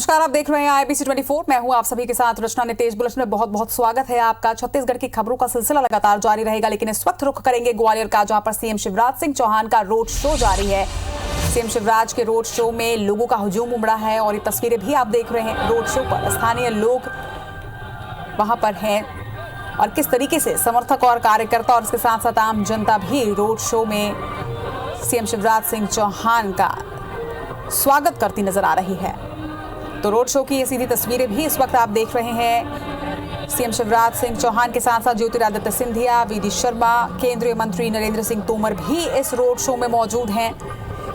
नमस्कार, आप देख रहे हैं IBC 24। मैं हूं आप सभी के साथ रचना नितेश। बुलेटिन में बहुत बहुत स्वागत है आपका। छत्तीसगढ़ की खबरों का सिलसिला लगातार जारी रहेगा, लेकिन इस वक्त रुख करेंगे ग्वालियर का, जहां पर सीएम शिवराज सिंह चौहान का रोड शो जारी है। सीएम शिवराज के रोड शो में लोगों का हुजूम उमड़ा है और ये तस्वीरें भी आप देख रहे हैं। रोड शो पर स्थानीय लोग वहां पर हैं और किस तरीके से समर्थक और कार्यकर्ता और इसके साथ साथ आम जनता भी रोड शो में सीएम शिवराज सिंह चौहान का स्वागत करती नजर आ रही है। तो रोड शो की ये सीधी तस्वीरें भी इस वक्त आप देख रहे हैं। सीएम शिवराज सिंह चौहान के साथ साथ ज्योतिरादित्य सिंधिया, VD शर्मा, केंद्रीय मंत्री नरेंद्र सिंह तोमर भी इस रोड शो में मौजूद हैं।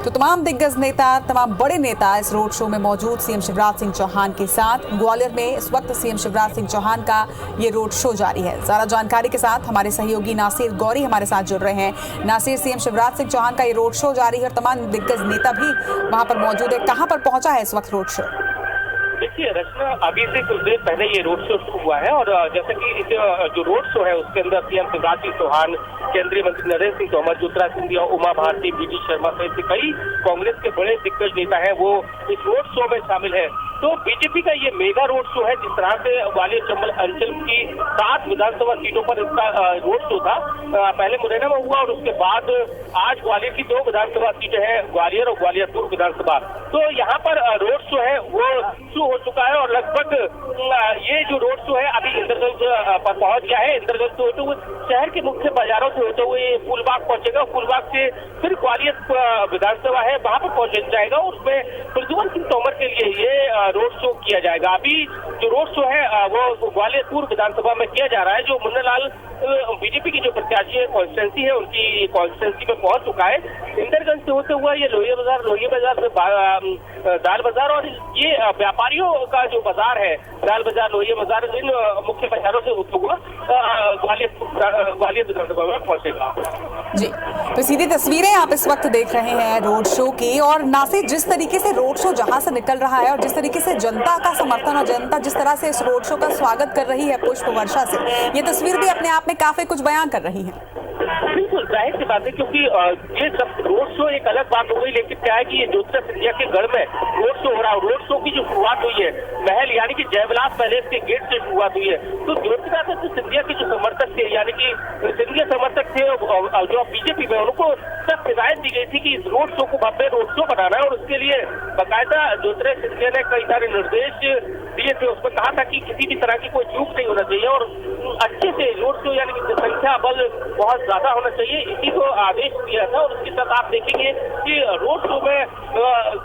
तो तमाम दिग्गज नेता, तमाम बड़े नेता इस रोड शो में मौजूद सीएम शिवराज सिंह चौहान के साथ। ग्वालियर में इस वक्त सीएम शिवराज सिंह चौहान का ये रोड शो जारी है। ज्यादा जानकारी के साथ हमारे सहयोगी नासिर गौरी हमारे साथ जुड़ रहे हैं। नासिर, सीएम शिवराज सिंह चौहान का ये रोड शो जारी है और तमाम दिग्गज नेता भी वहां पर मौजूद है। कहां पर पहुंचा है इस वक्त रोड शो? देखिए रचना, अभी से कुछ देर पहले ये रोड शो शुरू हुआ है और जैसे कि इस जो रोड शो है उसके अंदर सीएम शिवराज सिंह चौहान, केंद्रीय मंत्री नरेंद्र सिंह तोमर, ज्योतिरादित्य सिंधिया, उमा भारती, VD शर्मा सहित कई कांग्रेस के बड़े दिग्गज नेता हैं, वो इस रोड शो में शामिल है। तो बीजेपी का ये मेगा रोड शो है। जिस तरह से ग्वालियर चंबल अंचल की 7 विधानसभा सीटों पर इसका रोड शो था, पहले मुरैना में हुआ और उसके बाद आज ग्वालियर की 2 विधानसभा सीटें हैं, ग्वालियर और ग्वालियर पूर्व विधानसभा। तो यहाँ पर रोड शो है वो शुरू हो चुका है और लगभग ये जो रोड शो है अभी इंद्रगंज पर पहुंच गया है। इंद्रगंज से होते हुए शहर के मुख्य बाजारों से होते हुए फूलबाग पहुंचेगा। फूलबाग से फिर ग्वालियर विधानसभा है, वहां पर पहुंच जाएगा और उसमें प्रद्युमन सिंह तोमर के लिए ये रोड शो किया जाएगा। अभी जो रोड शो है वो ग्वालियर पूर्व विधानसभा में किया जा रहा है। जो मुन्नालाल बीजेपी की जो प्रत्याशी है, कॉन्स्टिट्यूंसी है, उनकी कॉन्स्टिट्यूंसी में पहुंच चुका है। इंदरगंज से होते हुआ ये लोहिया बाजार से दाल बाजार और ये व्यापारियों का जो बाजार है, दाल बाजार, लोहिया बाजार, इन मुख्य बाजारों से होते हुआ ग्वालियर विधानसभा में पहुंचेगा। जी, तो सीधी तस्वीरें आप इस वक्त देख रहे हैं रोड शो की। और नासिर, जिस तरीके से रोड शो जहां से निकल रहा है और जिस तरीके से जनता का समर्थन और जनता जिस तरह से इस रोड शो का स्वागत कर रही है पुष्प वर्षा से, ये तस्वीर भी अपने आप में काफी कुछ बयां कर रही है। बिल्कुल जाहिर सी बात है, क्योंकि ये सब रोड शो एक अलग बात हो गई, लेकिन क्या है कि ये ज्योतिरादित्य सिंधिया के गढ़ में रोड शो हो रहा है। रोड शो की जो शुरुआत हुई है महल यानी कि जयविलास पैलेस के गेट से शुरुआत हुई है। तो ज्योतिरादित्य सिंधिया के जो समर्थक थे, यानी कि सिंधिया समर्थक थे जो बीजेपी में, उनको सख्त हिदायत दी गई थी कि इस रोड शो को भव्य रोड शो बनाना है और उसके लिए बाकायदा ज्योतिरादित्य सिंधिया ने कई सारे निर्देश दिए थे। उसमें कहा था कि किसी भी तरह की कोई चूक नहीं होना चाहिए और अच्छे से रोड शो यानी कि संख्या बल बहुत ज्यादा होना चाहिए, इसी को आदेश दिया था। और उसके साथ आप देखेंगे कि रोड शो में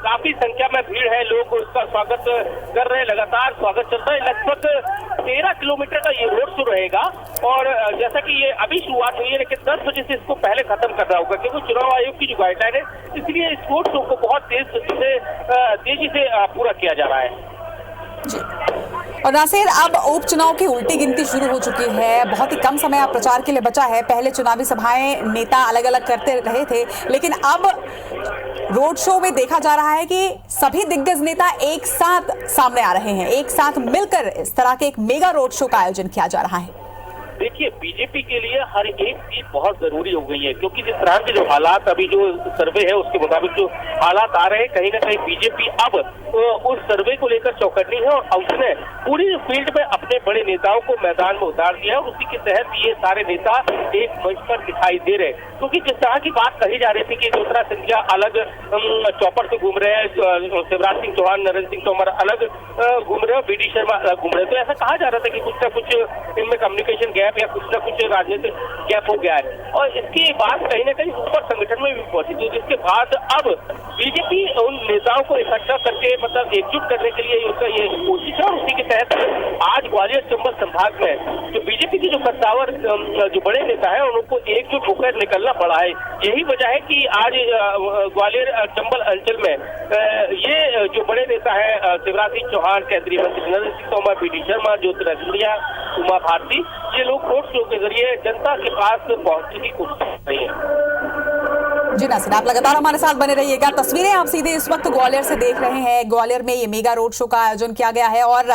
काफी संख्या में भीड़ है, लोग उसका स्वागत कर रहे हैं, लगातार स्वागत चल रहा है। लगभग 13 किलोमीटर का ये रोड शो रहेगा और जैसा कि ये अभी शुरुआत हुई है, लेकिन 10 बजे से इसको पहले खत्म करना होगा, क्योंकि चुनाव आयोग की जो गाइडलाइन है, इसलिए इस रोड शो को बहुत तेजी से पूरा किया जा रहा है। जी। और नासिर, अब उपचुनाव की उल्टी गिनती शुरू हो चुकी है। बहुत ही कम समय अब प्रचार के लिए बचा है। पहले चुनावी सभाएं नेता अलग अलग करते रहे थे, लेकिन अब रोड शो में देखा जा रहा है कि सभी दिग्गज नेता एक साथ सामने आ रहे हैं, एक साथ मिलकर इस तरह के एक मेगा रोड शो का आयोजन किया जा रहा है। देखिए, बीजेपी के लिए हर एक चीज बहुत जरूरी हो गई है, क्योंकि जिस तरह के जो हालात, अभी जो सर्वे है उसके मुताबिक जो हालात आ रहे हैं, कहीं ना कहीं बीजेपी अब उस सर्वे को लेकर चौकन्नी है और उसने पूरी फील्ड में अपने बड़े नेताओं को मैदान में उतार दिया है और उसी के तहत ये सारे नेता एक मंच पर दिखाई दे रहे हैं। क्योंकि जिस तरह की बात कही जा रही थी कि ज्योतिरादित्य सिंधिया अलग चौपर से घूम रहे हैं, शिवराज सिंह चौहान, नरेंद्र सिंह तोमर अलग घूम रहे हैं, VD शर्मा अलग घूम रहे हैं, तो ऐसा कहा जा रहा था कि कुछ ना कुछ इनमें कम्युनिकेशन गैप या कुछ ना कुछ राजनीतिक गैप हो गया है। और इसकी बात कहीं ना कहीं ऊपर संगठन में भी पहुंची थी, जिसके बाद अब बीजेपी उन नेताओं को इकट्ठा करके मतलब एकजुट करने के लिए उसका ये कोशिश है और उसी के तहत आज ग्वालियर चंबल संभाग में जो बीजेपी की जो कद्दावर जो बड़े नेता है उनको एकजुट होकर निकलना पड़ा है। यही वजह है कि आज ग्वालियर चंबल अंचल में ये जो बड़े नेता है शिवराज सिंह चौहान, केंद्रीय मंत्री नरेंद्र सिंह तोमर, VD शर्मा, ज्योतिरादित्य सिंधिया, उमा भारती, ये लोग रोड शो के जरिए जनता के पास पहुंचने की कोशिश कर रही है। जी नासिर, आप लगातार हमारे साथ बने रहिएगा। तस्वीरें आप सीधे इस वक्त ग्वालियर से देख रहे हैं। ग्वालियर में ये मेगा रोड शो का आयोजन किया गया है और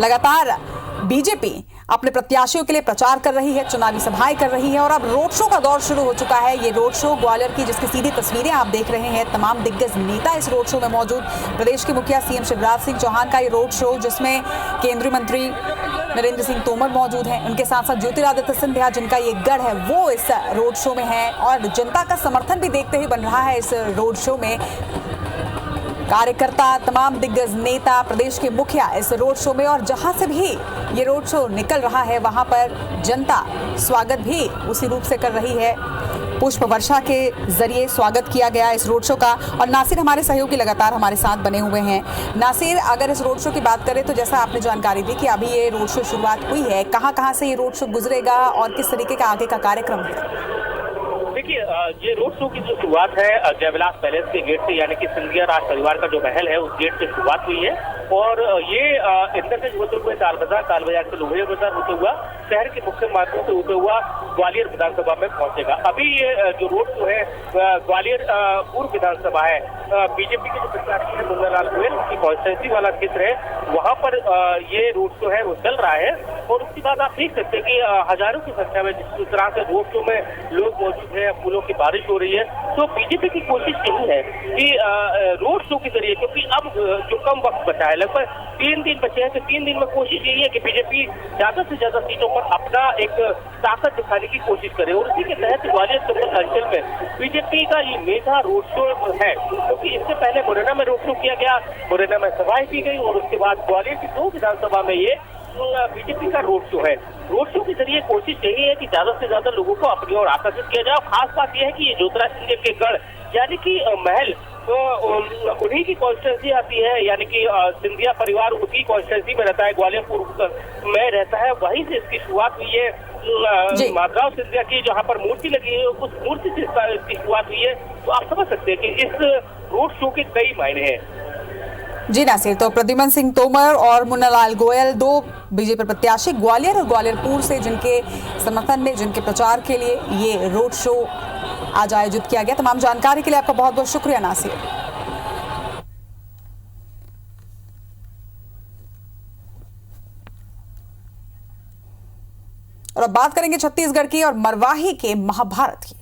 लगातार बीजेपी अपने प्रत्याशियों के लिए प्रचार कर रही है, चुनावी सभाएं कर रही है और अब रोड शो का दौर शुरू हो चुका है। ये रोड शो ग्वालियर की जिसकी सीधी तस्वीरें आप देख रहे हैं, तमाम दिग्गज नेता इस रोड शो में मौजूद। प्रदेश के मुखिया सीएम शिवराज सिंह चौहान का ये रोड शो, जिसमें केंद्रीय मंत्री नरेंद्र सिंह तोमर मौजूद हैं, उनके साथ साथ ज्योतिरादित्य सिंधिया जिनका ये गढ़ है वो इस रोड शो में है और जनता का समर्थन भी देखते ही बन रहा है। इस रोड शो में कार्यकर्ता, तमाम दिग्गज नेता, प्रदेश के मुखिया इस रोड शो में, और जहां से भी ये रोड शो निकल रहा है वहां पर जनता स्वागत भी उसी रूप से कर रही है। पुष्प वर्षा के जरिए स्वागत किया गया इस रोड शो का। और नासिर हमारे सहयोगी लगातार हमारे साथ बने हुए हैं। नासिर, अगर इस रोड शो की बात करें तो जैसा आपने जानकारी दी कि अभी ये रोड शो शुरुआत हुई है, कहां से ये रोड शो गुजरेगा और किस तरीके का आगे का कार्यक्रम है? देखिए, ये रोड शो की जो शुरुआत है जयविलास पैलेस के गेट से, यानी कि सिंधिया राज परिवार का जो महल है उस गेट से शुरुआत हुई है और ये इंदरगंज होते हुए ताल बाजार से लोहिया बाजार होते हुआ शहर के मुख्य मार्गों से होते हुआ ग्वालियर विधानसभा में पहुंचेगा। अभी ये जो रोड शो है ग्वालियर पूर्व विधानसभा है, बीजेपी के जो प्रत्याशी है मुन्नालाल गोयल की कॉन्स्टिट्यूंसी वाला क्षेत्र है, वहां पर ये रोड शो है वो चल रहा है। और उसके बाद आप देख सकते हैं कि हजारों की संख्या में जिस तरह से रोड शो में लोग मौजूद है, फूलों की बारिश हो रही है। तो बीजेपी की कोशिश यही है कि रोड शो के जरिए, क्योंकि अब जो कम वक्त बचा है, लगभग 3 दिन बचे हैं, तो 3 दिन में कोशिश यही है कि बीजेपी ज्यादा से ज्यादा सीटों पर अपना एक ताकत दिखाने की कोशिश करे। और इसी के तहत ग्वालियर चंबल अंचल में बीजेपी का ये मेगा रोड शो है, क्योंकि इससे पहले मुरैना में रोड शो किया गया, मुरैना में सभाएं की गई और उसके बाद ग्वालियर की 2 विधानसभा में ये बीजेपी का रोड शो है। रोड शो के जरिए कोशिश यही है कि ज्यादा से ज्यादा लोगों को अपनी ओर आकर्षित किया जाए। खास बात यह है कि ये ज्योतिरादित्य सिंधिया के गढ़ यानी कि महल तो उन्हीं की कॉन्स्टिट्यूंसी आती है, यानी कि सिंधिया परिवार उसी कॉन्स्टिट्यूंसी में रहता है, ग्वालियर पूर्व में रहता है। वहीं से इसकी शुरुआत हुई है माधवराव सिंधिया की, जहां पर मूर्ति लगी है, उस मूर्ति से इसकी शुरुआत हुई है। तो आप समझ सकते हैं कि इस रोड शो के कई मायने हैं। जी नासिर, तो प्रद्युमन सिंह तोमर और मुन्नालाल गोयल 2 बीजेपी प्रत्याशी ग्वालियर और ग्वालियरपुर से, जिनके समर्थन में, जिनके प्रचार के लिए ये रोड शो आज आयोजित किया गया। तमाम जानकारी के लिए आपका बहुत बहुत शुक्रिया नासिर। और अब बात करेंगे छत्तीसगढ़ की और मरवाही के महाभारत की।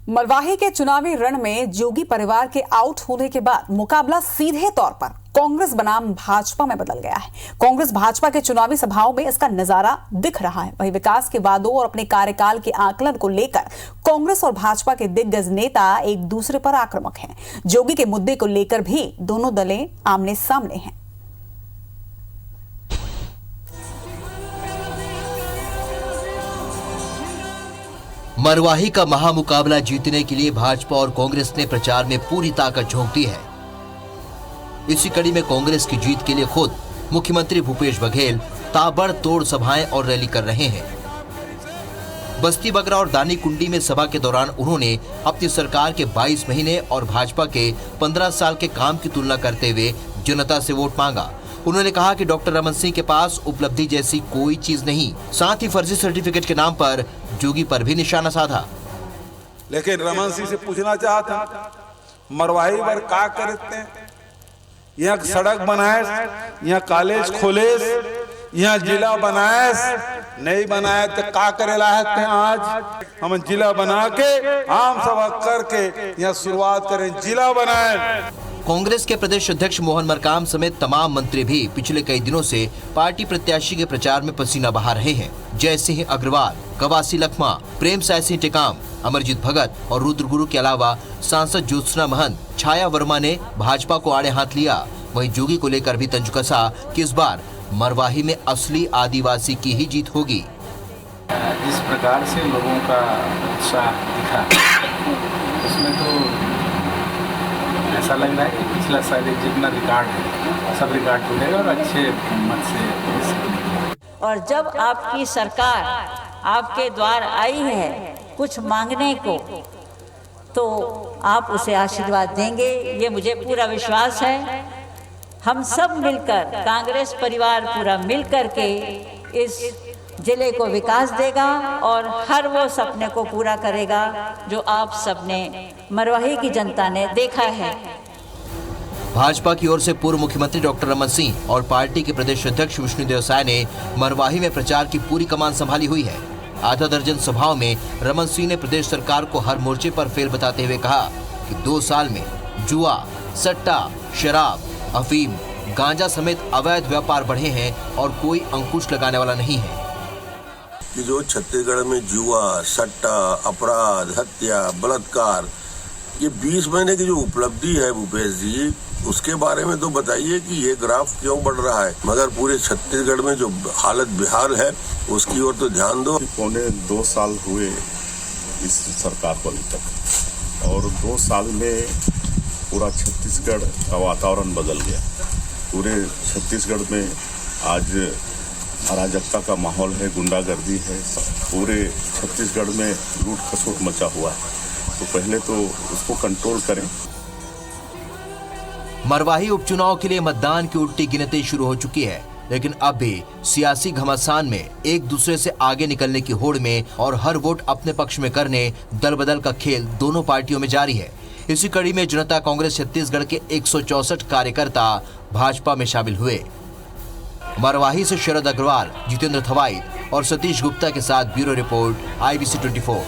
मरवाही के चुनावी रण में जोगी परिवार के आउट होने के बाद मुकाबला सीधे तौर पर कांग्रेस बनाम भाजपा में बदल गया है। कांग्रेस भाजपा के चुनावी सभाओं में इसका नजारा दिख रहा है। वहीं विकास के वादों और अपने कार्यकाल के आकलन को लेकर कांग्रेस और भाजपा के दिग्गज नेता एक दूसरे पर आक्रामक हैं। जोगी के मुद्दे को लेकर भी दोनों दलें आमने सामने हैं। मरवाही का महामुकाबला जीतने के लिए भाजपा और कांग्रेस ने प्रचार में पूरी ताकत झोंक दी है। इसी कड़ी में कांग्रेस की जीत के लिए खुद मुख्यमंत्री भूपेश बघेल ताबड़तोड़ सभाएं और रैली कर रहे हैं। बस्ती बगरा और दानी कुंडी में सभा के दौरान उन्होंने अपनी सरकार के 22 महीने और भाजपा के 15 साल के काम की तुलना करते हुए जनता से वोट मांगा। उन्होंने कहा कि डॉक्टर रमन सिंह के पास उपलब्धि जैसी कोई चीज नहीं। साथ ही फर्जी सर्टिफिकेट के नाम पर जोगी पर भी निशाना साधा। लेकिन रमन सिंह से पूछना चाहता, मरवाही पर का करते हैं? यहाँ सड़क बनाए, यहाँ कॉलेज खोले, यहाँ जिला बनाए, नहीं बनाए तो का करे लायक थे? आज हम जिला बना के आम सभा करके यहाँ शुरुआत करें, जिला बनाए। कांग्रेस के प्रदेश अध्यक्ष मोहन मरकाम समेत तमाम मंत्री भी पिछले कई दिनों से पार्टी प्रत्याशी के प्रचार में पसीना बहा रहे हैं। जय सिंह अग्रवाल, कवासी लखमा, प्रेम साय सिंह टेकाम, अमरजीत भगत और रुद्र गुरु के अलावा सांसद ज्योत्सना महंत, छाया वर्मा ने भाजपा को आड़े हाथ लिया। वहीं जोगी को लेकर भी तंज कसा कि इस बार मरवाही में असली आदिवासी की ही जीत होगी। जिस प्रकार से लोगों का उत्साह दिखा, उसमें तो ऐसा लग रहा है कि पिछला शायद जितना रिकॉर्ड है सब रिकॉर्ड टूटेगा और अच्छे मत से। और जब आपकी सरकार आपके द्वार आई है कुछ मांगने को, तो आप उसे आशीर्वाद देंगे, ये मुझे पूरा विश्वास है। हम सब मिलकर, कांग्रेस परिवार पूरा मिलकर के इस जिले को विकास देगा और हर वो सपने को पूरा करेगा जो आप सबने मरवाही की जनता ने देखा है। भाजपा की ओर से पूर्व मुख्यमंत्री डॉक्टर रमन सिंह और पार्टी के प्रदेश अध्यक्ष विष्णुदेव साय ने मरवाही में प्रचार की पूरी कमान संभाली हुई है। आधा दर्जन सभाओं में रमन सिंह ने प्रदेश सरकार को हर मोर्चे पर फेल बताते हुए कहा कि 2 साल में जुआ, सट्टा, शराब, अफीम, गांजा समेत अवैध व्यापार बढ़े हैं और कोई अंकुश लगाने वाला नहीं है। कि जो छत्तीसगढ़ में जुआ, सट्टा, अपराध, हत्या, बलात्कार, ये 20 महीने की जो उपलब्धि है भूपेश जी, उसके बारे में तो बताइए कि ये ग्राफ क्यों बढ़ रहा है, मगर पूरे छत्तीसगढ़ में जो हालत बेहाल है उसकी ओर तो ध्यान दो। पौने 2 साल हुए इस सरकार को अभी तक, और 2 साल में पूरा छत्तीसगढ़ का वातावरण बदल गया। पूरे छत्तीसगढ़ में आज अराजकता का माहौल है, गुंडागर्दी है, पूरे छत्तीसगढ़ में लूट खसोट मचा हुआ है। तो पहले तो उसको कंट्रोल करें। मरवाही उपचुनाव के लिए मतदान की उल्टी गिनती शुरू हो चुकी है, लेकिन अब भी सियासी घमासान में एक दूसरे से आगे निकलने की होड़ में और हर वोट अपने पक्ष में करने दल बदल का खेल दोनों पार्टियों में जारी है। इसी कड़ी में जनता कांग्रेस छत्तीसगढ़ के 164 कार्यकर्ता भाजपा में शामिल हुए। मरवाही से शरद अग्रवाल, जितेंद्र थवाइट और सतीश गुप्ता के साथ ब्यूरो रिपोर्ट, IBC 24।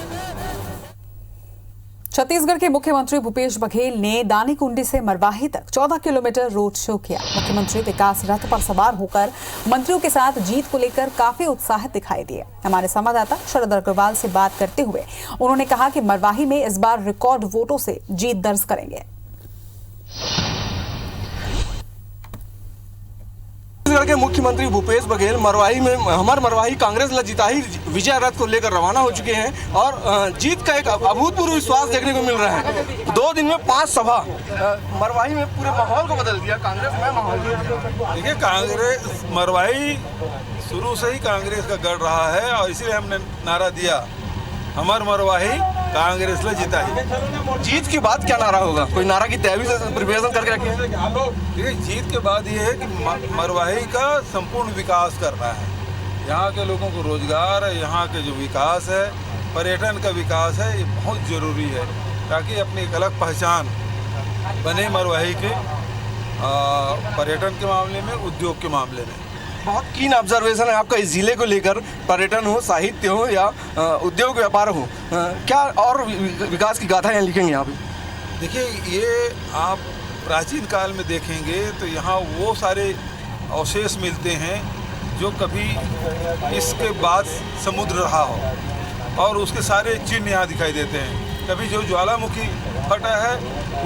छत्तीसगढ़ के मुख्यमंत्री भूपेश बघेल ने दानीकुंडी से मरवाही तक 14 किलोमीटर रोड शो किया। मुख्यमंत्री विकास रथ पर सवार होकर मंत्रियों के साथ जीत को लेकर काफी उत्साहित दिखाई दिए। हमारे संवाददाता शरद अग्रवाल से बात करते हुए उन्होंने कहा कि मरवाही में इस बार रिकॉर्ड वोटों से जीत दर्ज करेंगे। छत्तीसगढ़ के मुख्यमंत्री भूपेश बघेल मरवाही में हमार मरवाही कांग्रेस ला जिताही विजय रथ को लेकर रवाना हो चुके हैं और जीत का एक अभूतपूर्व विश्वास देखने को मिल रहा है। 2 दिन में 5 सभा मरवाही में पूरे माहौल को बदल दिया। कांग्रेस में माहौल देखिए, कांग्रेस मरवाही शुरू से ही कांग्रेस का गढ़ रहा है और इसलिए हमने नारा दिया, हमार मरवाही कांग्रेस ले जीता ही। जीत के बाद क्या नारा होगा? कोई नारा की तैयारी से प्रिपरेशन करके रखे हैं? देखिए, जीत के बाद ये है कि मरवाही का संपूर्ण विकास करना है। यहाँ के लोगों को रोजगार है, यहाँ के जो विकास है, पर्यटन का विकास है, ये बहुत ज़रूरी है ताकि अपनी एक अलग पहचान बने मरवाही के पर्यटन के मामले में, उद्योग के मामले में। बहुत कीन ऑब्जर्वेशन है आपका इस जिले को लेकर, पर्यटन हो, साहित्य हो या उद्योग व्यापार हो, क्या और विकास की गाथा यहाँ लिखेंगे यहाँ पे? देखिए, ये आप प्राचीन काल में देखेंगे तो यहाँ वो सारे अवशेष मिलते हैं जो कभी इसके बाद समुद्र रहा हो और उसके सारे चिन्ह यहाँ दिखाई देते हैं। कभी जो ज्वालामुखी फटा है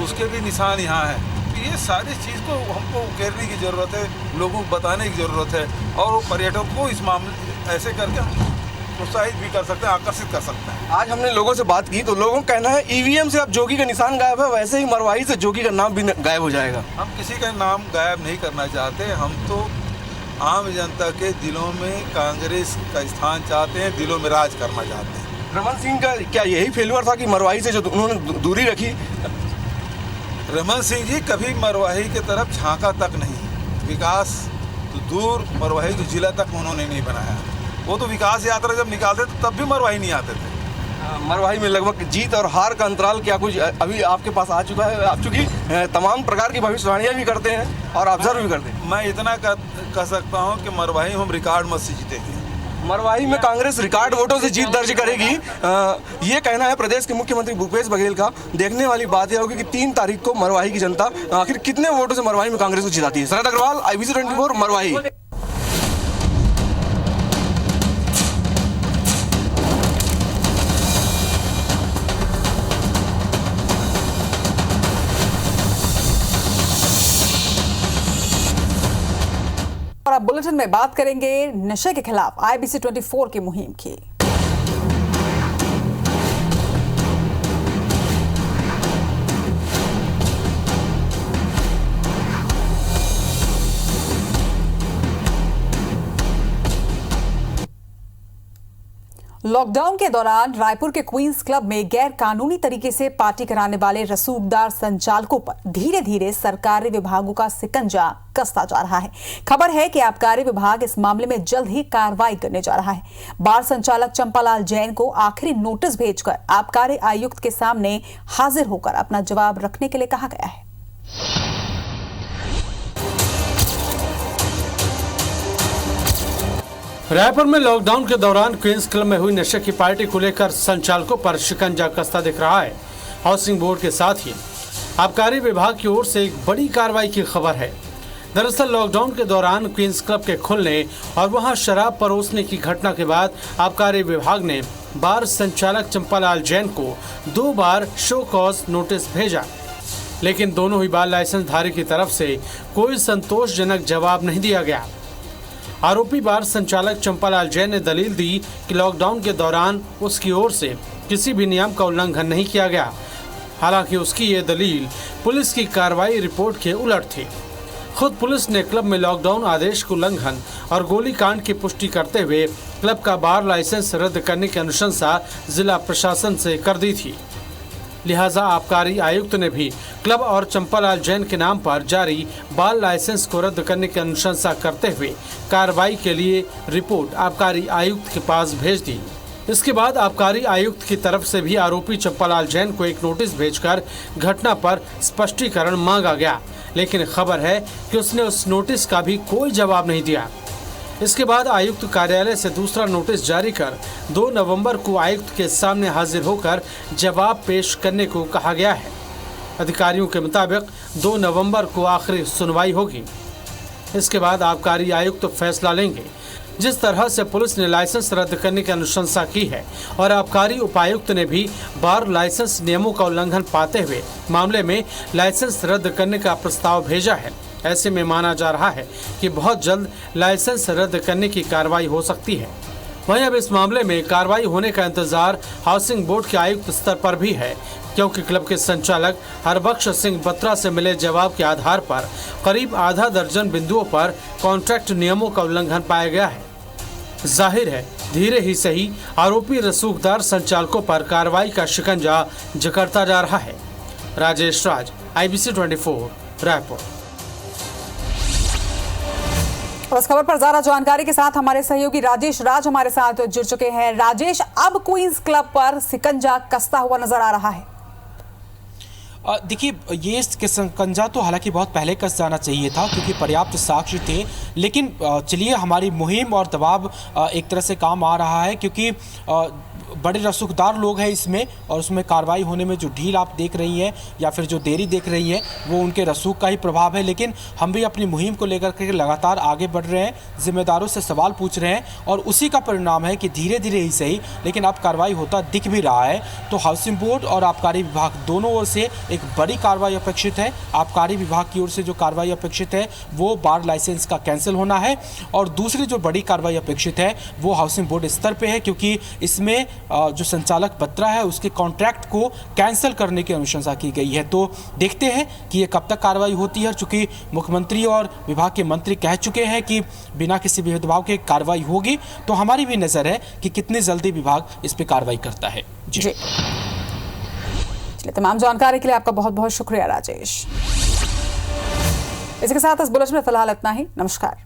उसके भी निशान यहाँ हैं। ये सारी चीज़ को हमको उकेरने की ज़रूरत है, लोगों को बताने की ज़रूरत है और वो पर्यटकों को इस मामले ऐसे करके प्रोत्साहित भी कर सकते हैं, आकर्षित कर सकते हैं। आज हमने लोगों से बात की तो लोगों का कहना है ईवीएम से अब जोगी का निशान गायब है, वैसे ही मरवाही से जोगी का नाम भी गायब हो जाएगा। हम किसी का नाम गायब नहीं करना चाहते, हम तो आम जनता के दिलों में कांग्रेस का स्थान चाहते हैं, दिलों में राज करना चाहते हैं। रमन सिंह का क्या यही फेल्यूर था कि मरवाही से जो उन्होंने दूरी रखी? रमन सिंह जी कभी मरवाही की तरफ झांका तक नहीं, विकास तो दूर, मरवाही तो जिला तक उन्होंने नहीं बनाया। वो तो विकास यात्रा जब निकालते थे तब भी मरवाही नहीं आते थे। मरवाही में लगभग जीत और हार का अंतराल क्या कुछ अभी आपके पास आ चुका है? आप चूंकि तमाम प्रकार की भविष्यवाणियाँ भी करते हैं और ऑब्जर्व भी करते हैं। मैं इतना कह सकता हूँ कि मरवाही हम रिकॉर्ड मत से जीतेंगे। मरवाही में कांग्रेस रिकॉर्ड वोटों से जीत दर्ज करेगी, ये कहना है प्रदेश के मुख्यमंत्री भूपेश बघेल का। देखने वाली बात यह होगी कि 3 तारीख को मरवाही की जनता आखिर कितने वोटों से मरवाही में कांग्रेस को जिताती है। शरद अग्रवाल, IBC 24, मरवाही। और अब बुलेटिन में बात करेंगे नशे के खिलाफ IBC 24 की मुहिम की। लॉकडाउन के दौरान रायपुर के क्वींस क्लब में गैर कानूनी तरीके से पार्टी कराने वाले रसूखदार संचालकों पर धीरे धीरे सरकारी विभागों का सिकंजा कसता जा रहा है। खबर है कि आबकारी विभाग इस मामले में जल्द ही कार्रवाई करने जा रहा है। बार संचालक चंपालाल जैन को आखिरी नोटिस भेजकर आबकारी आयुक्त के सामने हाजिर होकर अपना जवाब रखने के लिए कहा गया है। रायपुर में लॉकडाउन के दौरान क्वींस क्लब में हुई नशे की पार्टी को लेकर संचालकों पर शिकंजा कसता दिख रहा है। हाउसिंग बोर्ड के साथ ही आबकारी विभाग की ओर से एक बड़ी कार्रवाई की खबर है। दरअसल लॉकडाउन के दौरान क्वींस क्लब के खुलने और वहां शराब परोसने की घटना के बाद आबकारी विभाग ने बार संचालक चंपालाल जैन को 2 बार शो कॉज नोटिस भेजा, लेकिन दोनों ही बार लाइसेंसधारी की तरफ से कोई संतोषजनक जवाब नहीं दिया गया। आरोपी बार संचालक चंपालाल जैन ने दलील दी कि लॉकडाउन के दौरान उसकी ओर से किसी भी नियम का उल्लंघन नहीं किया गया। हालांकि उसकी ये दलील पुलिस की कार्रवाई रिपोर्ट के उलट थी। खुद पुलिस ने क्लब में लॉकडाउन आदेश के उल्लंघन और गोलीकांड की पुष्टि करते हुए क्लब का बार लाइसेंस रद्द करने की अनुशंसा जिला प्रशासन से कर दी थी। लिहाजा आबकारी आयुक्त ने भी क्लब और चंपालाल जैन के नाम पर जारी बार लाइसेंस को रद्द करने की अनुशंसा करते हुए कार्रवाई के लिए रिपोर्ट आबकारी आयुक्त के पास भेज दी। इसके बाद आबकारी आयुक्त की तरफ से भी आरोपी चंपालाल जैन को एक नोटिस भेजकर घटना पर स्पष्टीकरण मांगा गया, लेकिन खबर है कि उसने उस नोटिस का भी कोई जवाब नहीं दिया। इसके बाद आयुक्त कार्यालय से दूसरा नोटिस जारी कर 2 नवंबर को आयुक्त के सामने हाजिर होकर जवाब पेश करने को कहा गया है। अधिकारियों के मुताबिक 2 नवंबर को आखिरी सुनवाई होगी। इसके बाद आबकारी आयुक्त फैसला लेंगे। जिस तरह से पुलिस ने लाइसेंस रद्द करने की अनुशंसा की है और आबकारी उपायुक्त ने भी बार लाइसेंस नियमों का उल्लंघन पाते हुए मामले में लाइसेंस रद्द करने का प्रस्ताव भेजा है, ऐसे में माना जा रहा है कि बहुत जल्द लाइसेंस रद्द करने की कार्रवाई हो सकती है। वहीं अब इस मामले में कार्रवाई होने का इंतजार हाउसिंग बोर्ड के आयुक्त स्तर पर भी है, क्योंकि क्लब के संचालक हरबख्श सिंह बत्रा से मिले जवाब के आधार पर करीब आधा दर्जन बिंदुओं पर कॉन्ट्रैक्ट नियमों का उल्लंघन पाया गया है। जाहिर है धीरे ही सही आरोपी रसूखदार संचालकों पर कार्रवाई का शिकंजा जकड़ता जा रहा है। राजेश राज, IBC 24, रायपुर। और इस खबर पर ज्यादा जानकारी के साथ हमारे सहयोगी राजेश राज हमारे साथ जुड़ चुके हैं। राजेश, अब क्वींस क्लब पर सिकंजा कसता हुआ नजर आ रहा है। देखिए, ये सिकंजा तो हालांकि बहुत पहले कस जाना चाहिए था, क्योंकि पर्याप्त साक्ष्य थे। लेकिन चलिए, हमारी मुहिम और दबाव एक तरह से काम आ रहा है, क्योंकि बड़े रसूखदार लोग हैं इसमें, और उसमें कार्रवाई होने में जो ढील आप देख रही हैं या फिर जो देरी देख रही हैं वो उनके रसूख का ही प्रभाव है। लेकिन हम भी अपनी मुहिम को लेकर के लगातार आगे बढ़ रहे हैं, जिम्मेदारों से सवाल पूछ रहे हैं, और उसी का परिणाम है कि धीरे धीरे ही सही लेकिन अब कार्रवाई होता दिख भी रहा है। तो हाउसिंग बोर्ड और आबकारी विभाग दोनों ओर से एक बड़ी कार्रवाई अपेक्षित है। आबकारी विभाग की ओर से जो कार्रवाई अपेक्षित है वो बार लाइसेंस का कैंसिल होना है, और दूसरी जो बड़ी कार्रवाई अपेक्षित है वो हाउसिंग बोर्ड स्तर पे है, क्योंकि इसमें जो संचालक बत्रा है उसके कॉन्ट्रैक्ट को कैंसिल करने की अनुशंसा की गई है। तो देखते हैं कि ये कब तक कार्रवाई होती है, चूंकि मुख्यमंत्री और विभाग के मंत्री कह चुके हैं कि बिना किसी भेदभाव के कार्रवाई होगी, तो हमारी भी नजर है कि कितनी जल्दी विभाग इस पर कार्रवाई करता है। जी। तमाम जानकारी के लिए आपका बहुत बहुत शुक्रिया राजेश। इसके साथ इस बुलेटिन में फिलहाल इतना ही। नमस्कार।